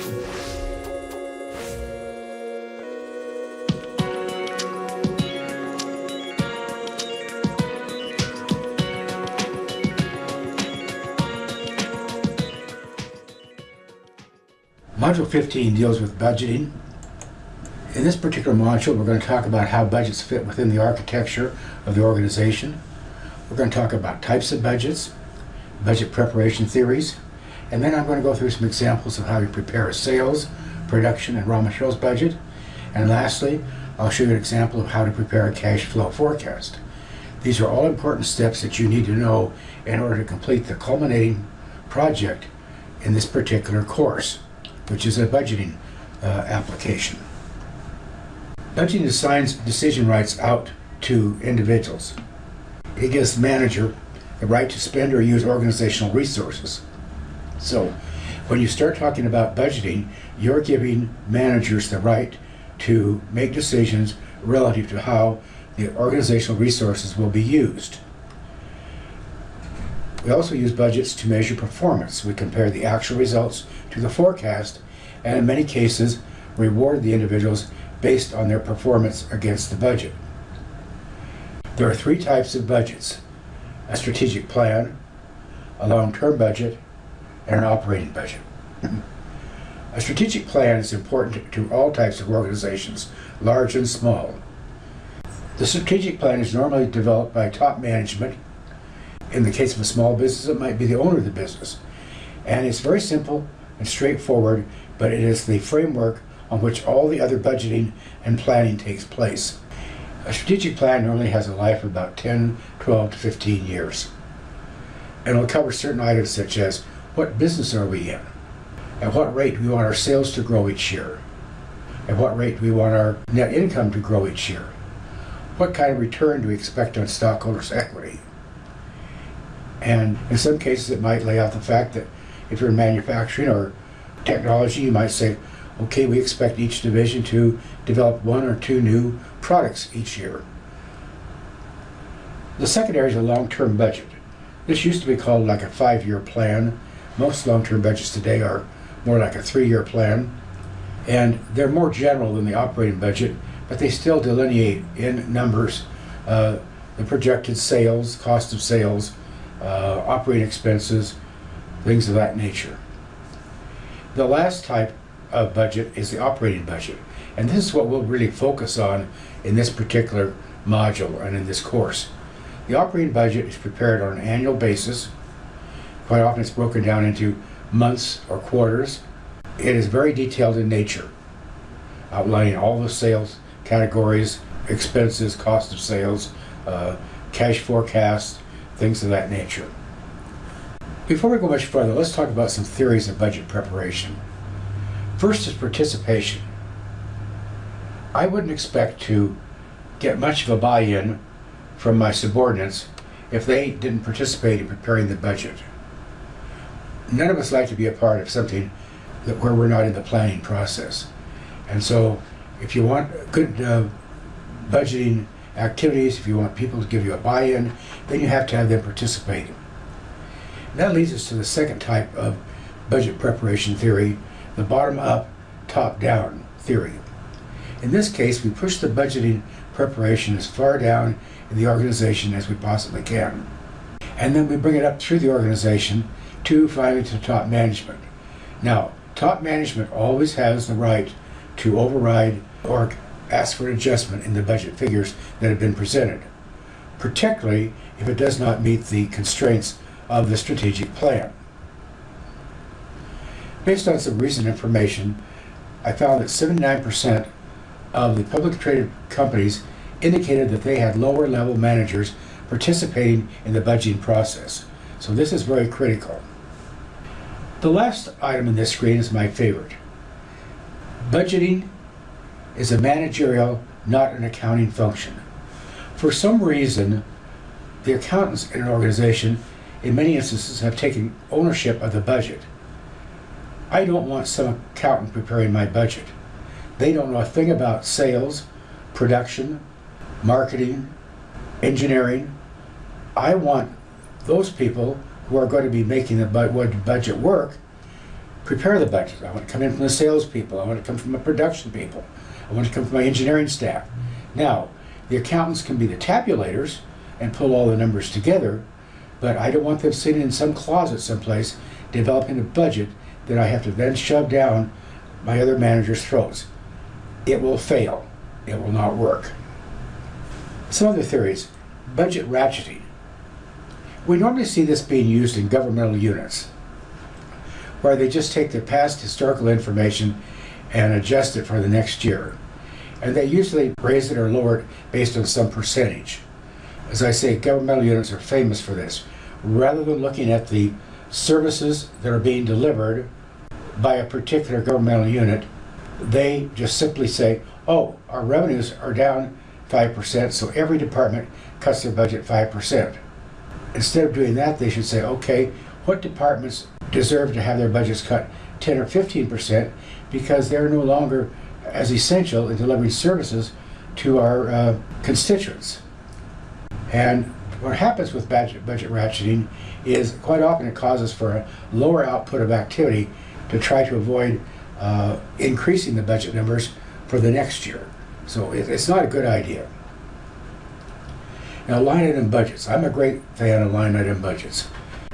Module 15 deals with budgeting. In this particular module, we're going to talk about how budgets fit within the architecture of the organization. We're going to talk about types of budgets, budget preparation theories, and then I'm going to go through some examples of how you prepare a sales, production, and raw materials budget. And lastly, I'll show you an example of how to prepare a cash flow forecast. These are all important steps that you need to know in order to complete the culminating project in this particular course, which is a budgeting application. Budgeting assigns decision rights out to individuals. It gives the manager the right to spend or use organizational resources. So when you start talking about budgeting, you're giving managers the right to make decisions relative to how the organizational resources will be used. We also use budgets to measure performance. We compare the actual results to the forecast, and in many cases reward the individuals based on their performance against the budget. There are three types of budgets: a strategic plan, a long-term budget, and an operating budget. A strategic plan is important to all types of organizations, large and small. The strategic plan is normally developed by top management. In the case of a small business, it might be the owner of the business. And it's very simple and straightforward, but it is the framework on which all the other budgeting and planning takes place. A strategic plan normally has a life of about 10, 12 to 15 years. And it'll cover certain items such as what business are we in? At what rate do we want our sales to grow each year? At what rate do we want our net income to grow each year? What kind of return do we expect on stockholders' equity? And in some cases it might lay out the fact that if you're in manufacturing or technology, you might say, okay, we expect each division to develop 1 or 2 new products each year. The second area is a long-term budget. This used to be called like a 5-year plan. Most long-term budgets today are more like a 3-year plan. And they're more general than the operating budget, but they still delineate in numbers the projected sales, cost of sales, operating expenses, things of that nature. The last type of budget is the operating budget, and this is what we'll really focus on in this particular module and in this course. The operating budget is prepared on an annual basis. Quite often it's broken down into months or quarters. It is very detailed in nature, outlining all the sales categories, expenses, cost of sales, cash forecasts, things of that nature. Before we go much further, let's talk about some theories of budget preparation. First is participation. I wouldn't expect to get much of a buy-in from my subordinates if they didn't participate in preparing the budget. None of us like to be a part of something where we're not in the planning process. And so if you want good budgeting activities, if you want people to give you a buy-in, then you have to have them participate. And that leads us to the second type of budget preparation theory, the bottom-up, top-down theory. In this case, we push the budgeting preparation as far down in the organization as we possibly can. And then we bring it up through the organization to finally to top management. Now, top management always has the right to override or ask for an adjustment in the budget figures that have been presented, particularly if it does not meet the constraints of the strategic plan. Based on some recent information, I found that 79% of the publicly traded companies indicated that they had lower level managers participating in the budgeting process. So this is very critical. The last item in this screen is my favorite. Budgeting is a managerial, not an accounting function. For some reason, the accountants in an organization in many instances have taken ownership of the budget. I don't want some accountant preparing my budget. They don't know a thing about sales, production, marketing, engineering. I want those people who are going to be making the budget work prepare the budget. I want it to come in from the salespeople. I want it to come from the production people. I want it to come from my engineering staff. Now, the accountants can be the tabulators and pull all the numbers together, but I don't want them sitting in some closet someplace developing a budget that I have to then shove down my other managers' throats. It will fail. It will not work. Some other theories. Budget ratcheting. We normally see this being used in governmental units, where they just take their past historical information and adjust it for the next year. And they usually raise it or lower it based on some percentage. As I say, governmental units are famous for this. Rather than looking at the services that are being delivered by a particular governmental unit, they just simply say, oh, our revenues are down 5%, so every department cuts their budget 5%. Instead of doing that, they should say, okay, what departments deserve to have their budgets cut 10 or 15% because they're no longer as essential in delivering services to our constituents. And what happens with budget ratcheting is quite often it causes for a lower output of activity to try to avoid increasing the budget numbers for the next year. So it's not a good idea. Now, line item budgets. I'm a great fan of line item budgets.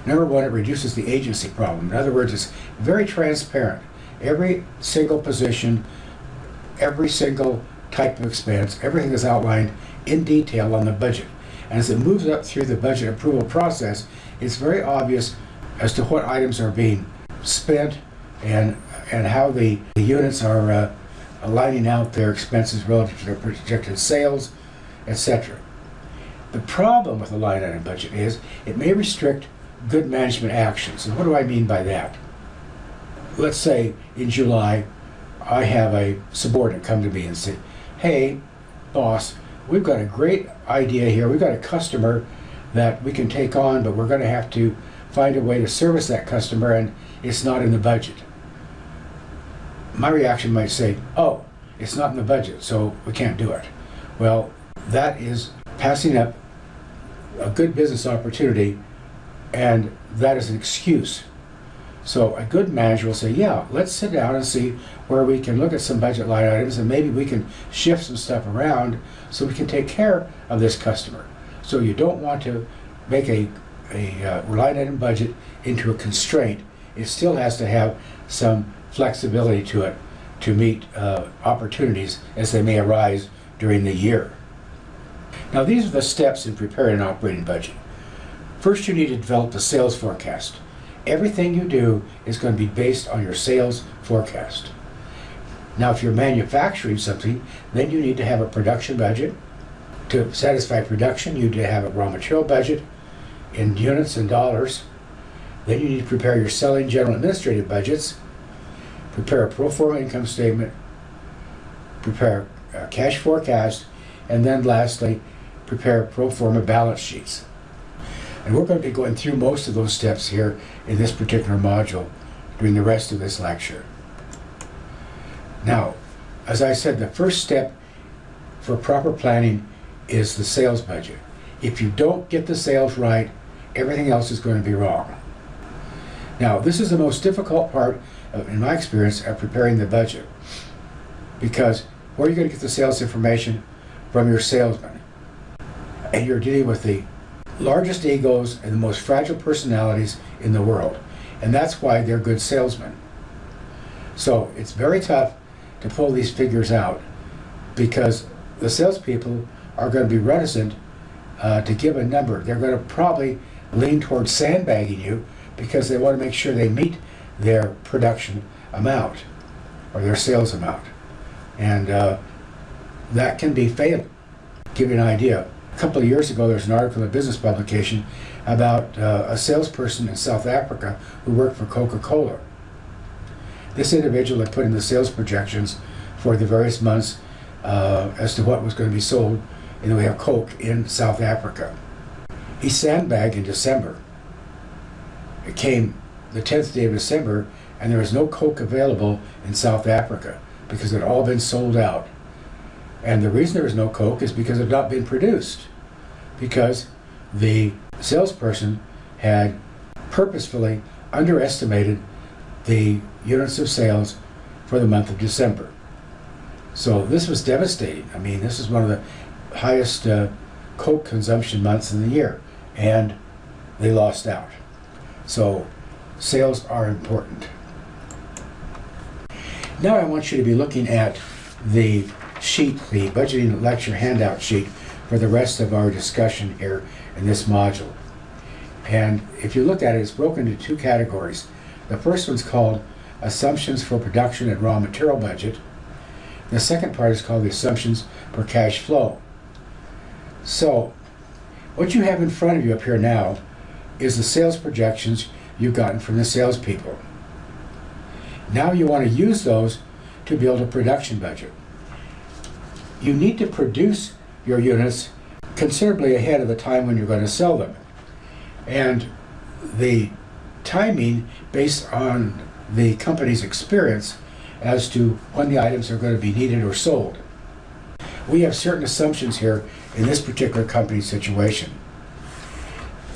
Number one, it reduces the agency problem. In other words, it's very transparent. Every single position, every single type of expense, everything is outlined in detail on the budget. And as it moves up through the budget approval process, it's very obvious as to what items are being spent and how the units are aligning out their expenses relative to their projected sales, etc. The problem with a line item budget is it may restrict good management actions. And what do I mean by that? Let's say in July, I have a subordinate come to me and say, hey, boss, we've got a great idea here. We've got a customer that we can take on, but we're going to have to find a way to service that customer, and it's not in the budget. My reaction might say, oh, it's not in the budget, so we can't do it. Well, that is passing up a good business opportunity, and that is an excuse. So a good manager will say, yeah, let's sit down and see where we can look at some budget line items, and maybe we can shift some stuff around so we can take care of this customer. So you don't want to make a line item budget into a constraint. It still has to have some flexibility to it to meet opportunities as they may arise during the year. Now, these are the steps in preparing an operating budget. First, you need to develop the sales forecast. Everything you do is going to be based on your sales forecast. Now, if you're manufacturing something, then you need to have a production budget. To satisfy production, you need to have a raw material budget in units and dollars. Then you need to prepare your selling, general, and administrative budgets, prepare a pro forma income statement, prepare a cash forecast, and then lastly, prepare pro forma balance sheets. And we're going to be going through most of those steps here in this particular module during the rest of this lecture. Now, as I said, the first step for proper planning is the sales budget. If you don't get the sales right, everything else is going to be wrong. Now, this is the most difficult part, in my experience, of preparing the budget, because where are you going to get the sales information? From your salesman. And you're dealing with the largest egos and the most fragile personalities in the world. And that's why they're good salesmen. So it's very tough to pull these figures out because the salespeople are going to be reticent to give a number. They're going to probably lean towards sandbagging you because they want to make sure they meet their production amount or their sales amount. And that can be fatal. Give you an idea. A couple of years ago, there's an article in a business publication about a salesperson in South Africa who worked for Coca-Cola. This individual had put in the sales projections for the various months as to what was going to be sold in the way of Coke in South Africa. He sandbagged in December. It came the 10th day of December, and there was no Coke available in South Africa because it had all been sold out. And the reason there was no Coke is because it had not been produced, because the salesperson had purposefully underestimated the units of sales for the month of December. So this was devastating. I mean, this is one of the highest Coke consumption months in the year, and they lost out. So sales are important. Now I want you to be looking at the sheet, the budgeting lecture handout sheet for the rest of our discussion here in this module. And if you look at it, it's broken into two categories. The first one's called Assumptions for Production and Raw Material Budget. The second part is called the Assumptions for Cash Flow. So what you have in front of you up here now is the sales projections you've gotten from the salespeople. Now you want to use those to build a production budget. You need to produce your units considerably ahead of the time when you're going to sell them. And the timing based on the company's experience as to when the items are going to be needed or sold. We have certain assumptions here in this particular company situation.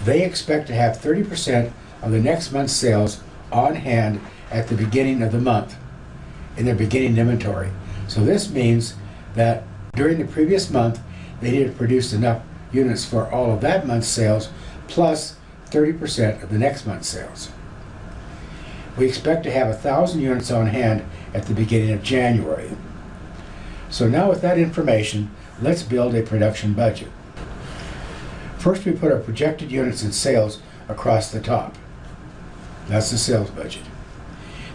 They expect to have 30% of the next month's sales on hand at the beginning of the month in their beginning inventory. So this means that during the previous month, they need to produce enough units for all of that month's sales plus 30% of the next month's sales. We expect to have 1,000 units on hand at the beginning of January. So now with that information, let's build a production budget. First, we put our projected units in sales across the top. That's the sales budget.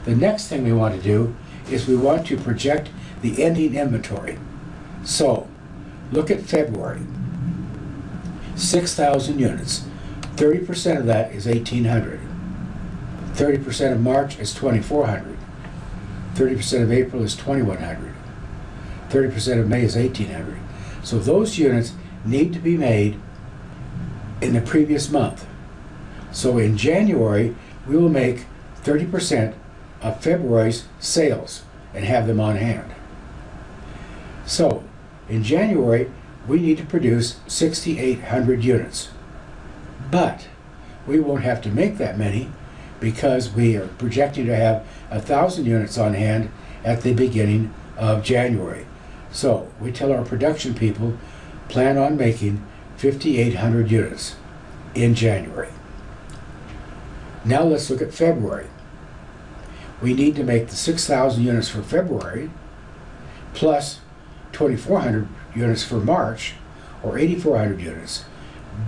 The next thing we want to do is we want to project the ending inventory. So look at February. 6,000 units. 30% of that is 1,800. 30% of March is 2,400. 30% of April is 2,100. 30% of May is 1,800. So those units need to be made in the previous month. So in January, we will make 30% of February's sales and have them on hand. So in January, we need to produce 6,800 units. But we won't have to make that many because we are projecting to have 1,000 units on hand at the beginning of January. So we tell our production people, plan on making 5,800 units in January. Now let's look at February. We need to make the 6,000 units for February plus 2,400 units for March, or 8,400 units.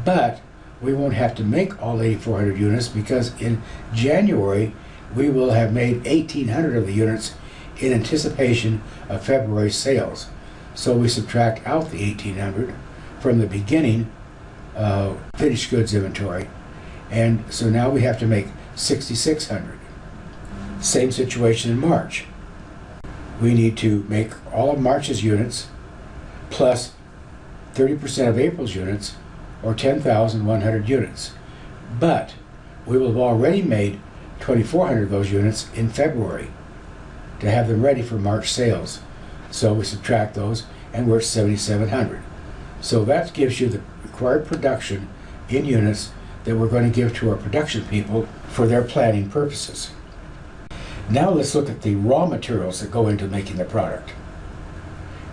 But we won't have to make all 8,400 units because in January we will have made 1,800 of the units in anticipation of February's sales. So we subtract out the 1,800 from the beginning finished goods inventory, and so now we have to make 6,600. Same situation in March. We need to make all of March's units plus 30% of April's units, or 10,100 units. But we will have already made 2,400 of those units in February to have them ready for March sales. So we subtract those and we're at 7,700. So that gives you the required production in units that we're going to give to our production people for their planning purposes. Now let's look at the raw materials that go into making the product.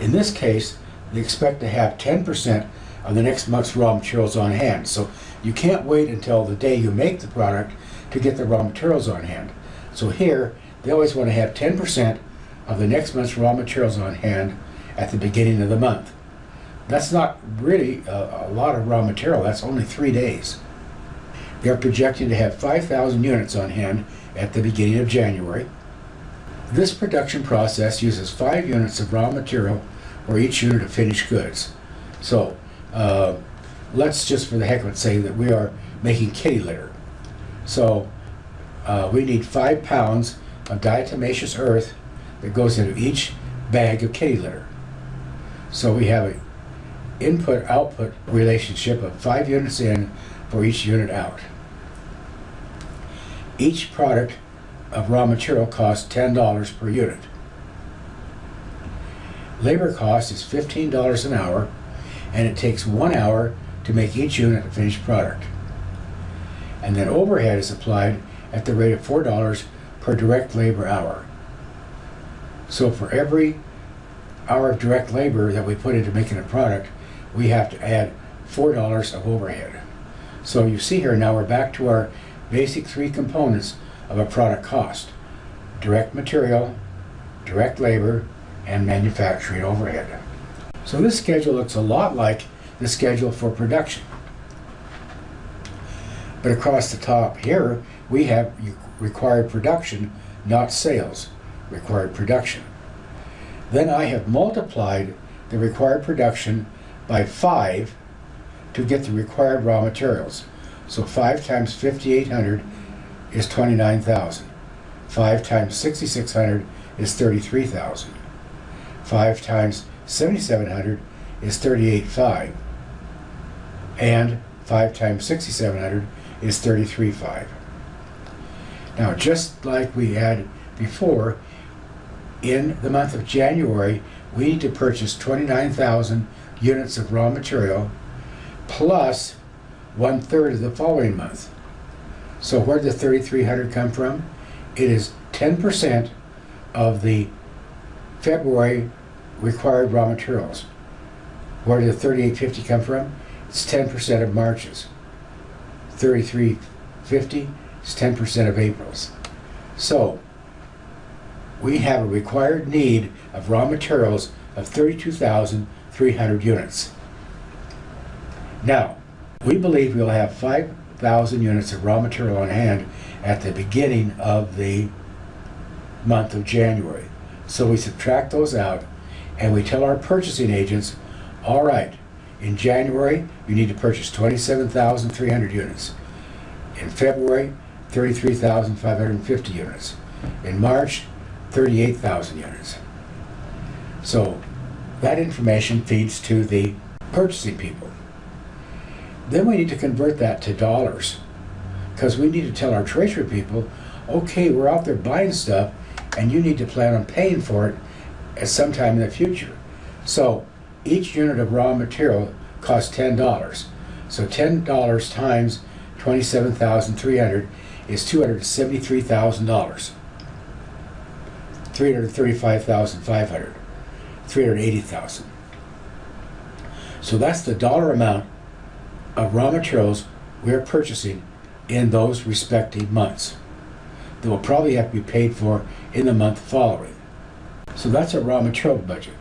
In this case, they expect to have 10% of the next month's raw materials on hand. So you can't wait until the day you make the product to get the raw materials on hand. So here, they always want to have 10% of the next month's raw materials on hand at the beginning of the month. That's not really a lot of raw material. That's only 3 days. They're projecting to have 5,000 units on hand at the beginning of January. This production process uses 5 units of raw material for each unit of finished goods. So let's just for the heck of it say that we are making kitty litter. So we need 5 pounds of diatomaceous earth that goes into each bag of kitty litter. So we have an input-output relationship of 5 units in for each unit out. Each product of raw material costs $10 per unit. Labor cost is $15 an hour, and it takes 1 hour to make each unit a finished product. And then overhead is applied at the rate of $4 per direct labor hour. So for every hour of direct labor that we put into making a product, we have to add $4 of overhead. So you see here now we're back to our basic three components of a product cost: direct material, direct labor, and manufacturing overhead. So this schedule looks a lot like the schedule for production. But across the top here, we have required production, not sales, required production. Then I have multiplied the required production by 5 to get the required raw materials. So 5 times 5,800 is 29,000. 5 times 6,600 is 33,000. 5 times 7,700 is 38,500. And 5 times 6,700 is 33,500. Now, just like we had before, in the month of January, we need to purchase 29,000 units of raw material plus 1/3 of the following month. So where did the 3,300 come from? It is 10% of the February required raw materials. Where did the 3,850 come from? It's 10% of March's. 3,350 is 10% of April's. So we have a required need of raw materials of 32,300 units. Now, we believe we'll have 5,000 units of raw material on hand at the beginning of the month of January. So we subtract those out and we tell our purchasing agents, all right, in January you need to purchase 27,300 units. In February, 33,550 units. In March, 38,000 units. So that information feeds to the purchasing people. Then we need to convert that to dollars, because we need to tell our treasury people, okay, we're out there buying stuff and you need to plan on paying for it at some time in the future. So each unit of raw material costs $10. So $10 times 27,300 is $273,000. 335,500, 380,000. So that's the dollar amount of raw materials we're purchasing in those respective months that will probably have to be paid for in the month following. So that's a raw material budget.